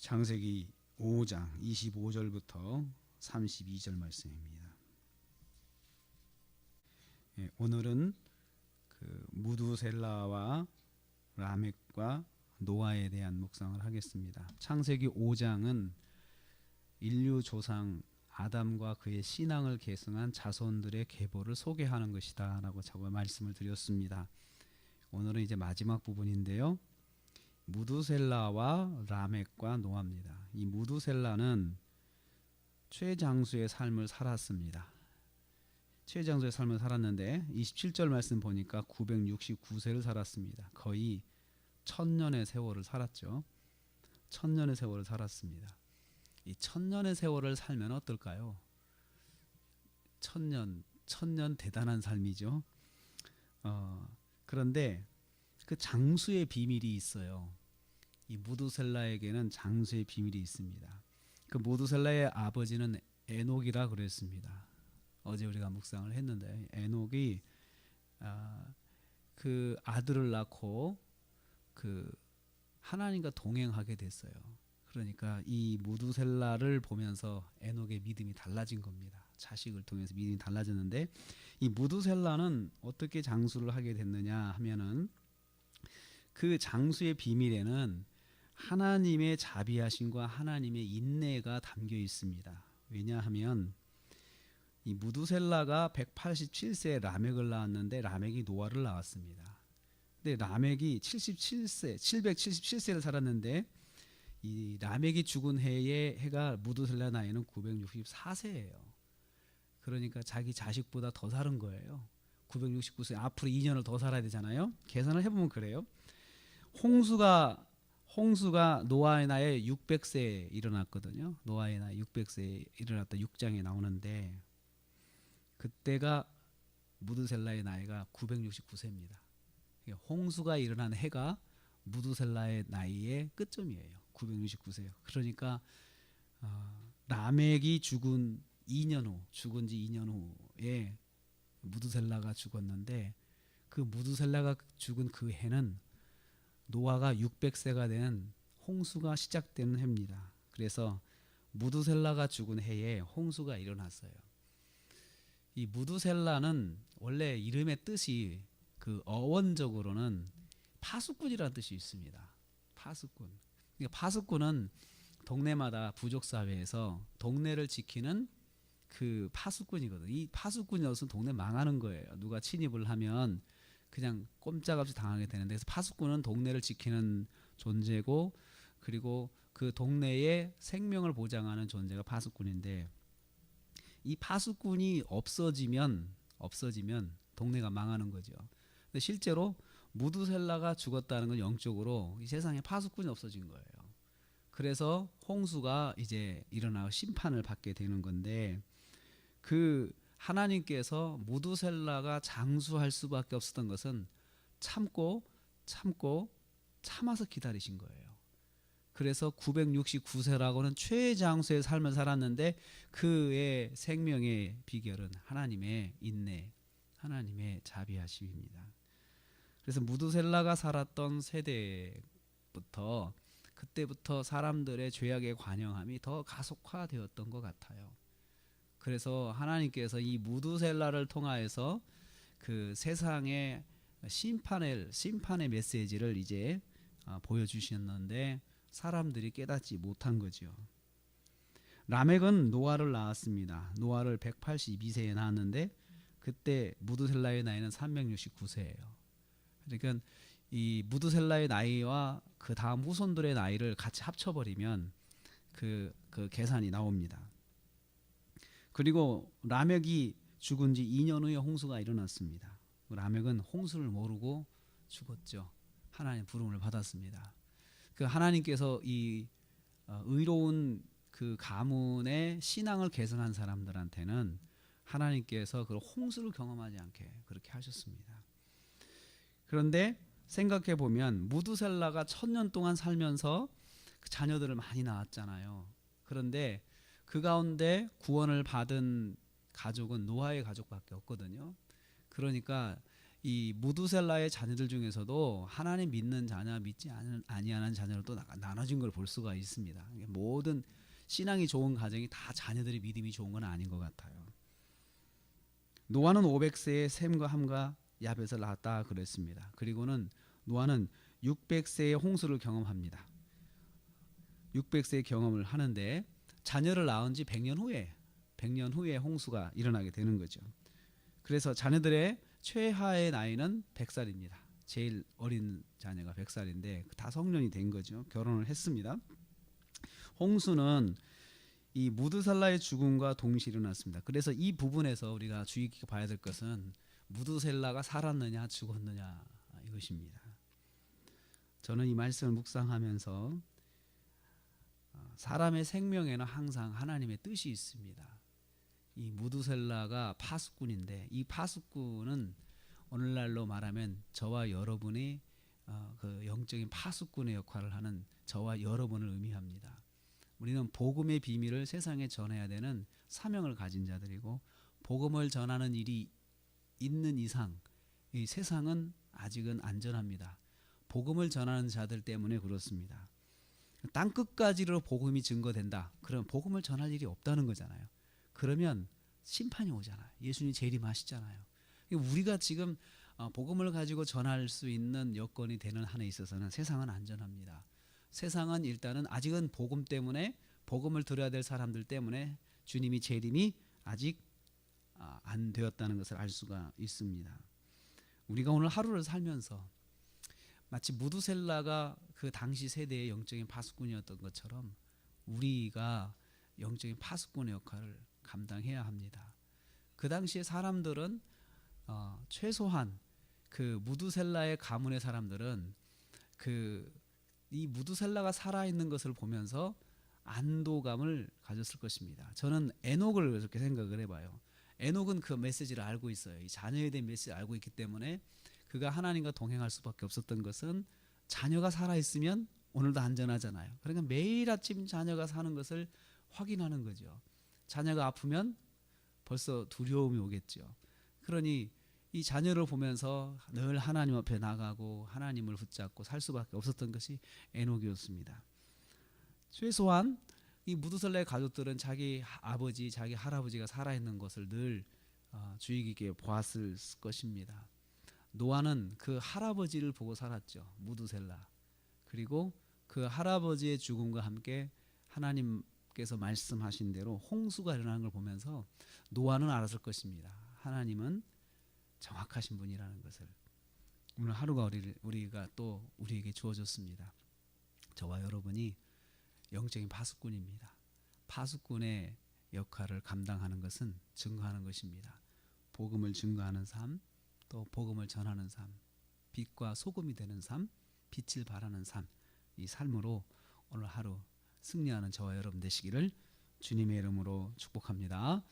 창세기 5장 25절부터 32절 말씀입니다. 오늘은 무두셀라와 라멕과 노아에 대한 묵상을 하겠습니다. 창세기 5장은 인류 조상 아담과 그의 신앙을 계승한 자손들의 계보를 소개하는 것이다 라고 제가 말씀을 드렸습니다. 오늘은 이제 마지막 부분인데요. 무두셀라와 라멕과 노아입니다. 이 무두셀라는 최장수의 삶을 살았습니다. 최장수의 삶을 살았는데 27절 말씀 보니까 969세를 살았습니다. 거의 1000년의 세월을 살았죠. 1000년의 세월을 살았습니다. 이 1000년의 세월을 살면 어떨까요? 1000년 대단한 삶이죠. 그런데 그 장수의 비밀이 있어요. 이 무두셀라에게는 장수의 비밀이 있습니다. 그 무두셀라의 아버지는 에녹이라 그랬습니다. 어제 우리가 묵상을 했는데 에녹이 그 아들을 낳고 그 하나님과 동행하게 됐어요. 그러니까 이 무두셀라를 보면서 에녹의 믿음이 달라진 겁니다. 자식을 통해서 믿음이 달라졌는데 이 무두셀라는 어떻게 장수를 하게 됐느냐 하면은 그 장수의 비밀에는 하나님의 자비하심과 하나님의 인내가 담겨 있습니다. 왜냐하면 이 무두셀라가 187세에 라멕을 낳았는데 라멕이 노아를 낳았습니다. 근데 라멕이 777세를 살았는데 이 라멕이 죽은 해의 해가 무두셀라 나이는 964세예요. 그러니까 자기 자식보다 더 사는 거예요. 969세 앞으로 2년을 더 살아야 되잖아요. 계산을 해보면 그래요. 홍수가 노아의 나이에 600세에 일어났거든요. 노아의 나이 600세에 일어났다 6장에 나오는데 그때가 무두셀라의 나이가 969세입니다. 홍수가 일어난 해가 무두셀라의 나이의 끝점이에요. 969세요. 그러니까 라멕이 죽은 지 2년 후에 무두셀라가 죽었는데 그 무두셀라가 죽은 그 해는 노아가 600세가 된 홍수가 시작되는 해입니다. 그래서 무두셀라가 죽은 해에 홍수가 일어났어요. 이 무두셀라는 원래 이름의 뜻이 그 어원적으로는 파수꾼이라는 뜻이 있습니다. 파수꾼. 그러니까 파수꾼은 동네마다 부족사회에서 동네를 지키는 그 파수꾼이거든요. 이 파수꾼이 없으면 동네 망하는 거예요. 누가 침입을 하면 그냥 꼼짝없이 당하게 되는데 그래서 파수꾼은 동네를 지키는 존재고 그리고 그 동네의 생명을 보장하는 존재가 파수꾼인데 이 파수꾼이 없어지면 동네가 망하는 거죠. 근데 실제로 무두셀라가 죽었다는 건 영적으로 이 세상에 파수꾼이 없어진 거예요. 그래서 홍수가 이제 일어나고 심판을 받게 되는 건데 그 하나님께서 무두셀라가 장수할 수밖에 없었던 것은 참아서 기다리신 거예요. 그래서 969세라고는 최장수의 삶을 살았는데 그의 생명의 비결은 하나님의 인내, 하나님의 자비하심입니다. 그래서 무두셀라가 살았던 세대부터 그때부터 사람들의 죄악의 관영함이 더 가속화되었던 것 같아요. 그래서 하나님께서 이 무두셀라를 통하여서 그 세상의 심판의 메시지를 이제 보여주셨는데 사람들이 깨닫지 못한 거죠. 라멕은 노아를 낳았습니다. 노아를 182세에 낳았는데 그때 무두셀라의 나이는 369세예요. 그러니까 이 무두셀라의 나이와 그 다음 후손들의 나이를 같이 합쳐버리면 그 계산이 나옵니다. 그리고 라멕이 죽은 지 2년 후에 홍수가 일어났습니다. 라멕은 홍수를 모르고 죽었죠. 하나님의 부름을 받았습니다. 그 하나님께서 이 의로운 그 가문의 신앙을 계승한 사람들한테는 하나님께서 그 홍수를 경험하지 않게 그렇게 하셨습니다. 그런데 생각해 보면 무두셀라가 1000년 동안 살면서 그 자녀들을 많이 낳았잖아요. 그런데 그 가운데 구원을 받은 가족은 노아의 가족밖에 없거든요. 그러니까 이 무두셀라의 자녀들 중에서도 하나님 믿는 자녀, 믿지 아니하는 자녀로 또 나눠진 걸 볼 수가 있습니다. 모든 신앙이 좋은 가정이 다 자녀들이 믿음이 좋은 건 아닌 것 같아요. 노아는 500세에 셈과 함과 야벳을 낳았다 그랬습니다. 그리고는 노아는 600세의 홍수를 경험합니다. 600세의 경험을 하는데 자녀를 낳은 지 100년 후에 홍수가 일어나게 되는 거죠. 그래서 자녀들의 최하의 나이는 100살입니다. 제일 어린 자녀가 100살인데 다 성년이 된 거죠. 결혼을 했습니다. 홍수는 이 무드셀라의 죽음과 동시에 일어났습니다. 그래서 이 부분에서 우리가 주의 깊게 봐야 될 것은 무드셀라가 살았느냐 죽었느냐 이것입니다. 저는 이 말씀을 묵상하면서 사람의 생명에는 항상 하나님의 뜻이 있습니다. 이 무두셀라가 파수꾼인데 이 파수꾼은 오늘날로 말하면 저와 여러분이 그 영적인 파수꾼의 역할을 하는 저와 여러분을 의미합니다. 우리는 복음의 비밀을 세상에 전해야 되는 사명을 가진 자들이고 복음을 전하는 일이 있는 이상 이 세상은 아직은 안전합니다. 복음을 전하는 자들 때문에 그렇습니다. 땅 끝까지로 복음이 증거된다. 그럼 복음을 전할 일이 없다는 거잖아요. 그러면 심판이 오잖아요. 예수님이 재림하시잖아요. 우리가 지금 복음을 가지고 전할 수 있는 여건이 되는 한에 있어서는 세상은 안전합니다. 세상은 일단은 아직은 복음 때문에 복음을 들어야 될 사람들 때문에 주님이 재림이 아직 안 되었다는 것을 알 수가 있습니다. 우리가 오늘 하루를 살면서 마치 무두셀라가 그 당시 세대의 영적인 파수꾼이었던 것처럼 우리가 영적인 파수꾼의 역할을 감당해야 합니다. 그 당시에 사람들은 최소한 그 무두셀라의 가문의 사람들은 이 무두셀라가 살아있는 것을 보면서 안도감을 가졌을 것입니다. 저는 에녹을 그렇게 생각을 해봐요. 에녹은 그 메시지를 알고 있어요. 이 자녀에 대한 메시지를 알고 있기 때문에 그가 하나님과 동행할 수밖에 없었던 것은 자녀가 살아있으면 오늘도 안전하잖아요. 그러니까 매일 아침 자녀가 사는 것을 확인하는 거죠. 자녀가 아프면 벌써 두려움이 오겠죠. 그러니 이 자녀를 보면서 늘 하나님 앞에 나가고 하나님을 붙잡고 살 수밖에 없었던 것이 에녹이었습니다. 최소한 이 무두셀라의 가족들은 자기 아버지, 자기 할아버지가 살아있는 것을 늘 주의 깊게 보았을 것입니다. 노아는 그 할아버지를 보고 살았죠. 무두셀라. 그리고 그 할아버지의 죽음과 함께 하나님께서 말씀하신 대로 홍수가 일어나는 걸 보면서 노아는 알았을 것입니다. 하나님은 정확하신 분이라는 것을. 오늘 하루가 우리가 또 우리에게 주어졌습니다. 저와 여러분이 영적인 파수꾼입니다. 파수꾼의 역할을 감당하는 것은 증거하는 것입니다. 복음을 증거하는 삶, 또 복음을 전하는 삶, 빛과 소금이 되는 삶, 빛을 발하는 삶, 이 삶으로 오늘 하루 승리하는 저와 여러분 되시기를 주님의 이름으로 축복합니다.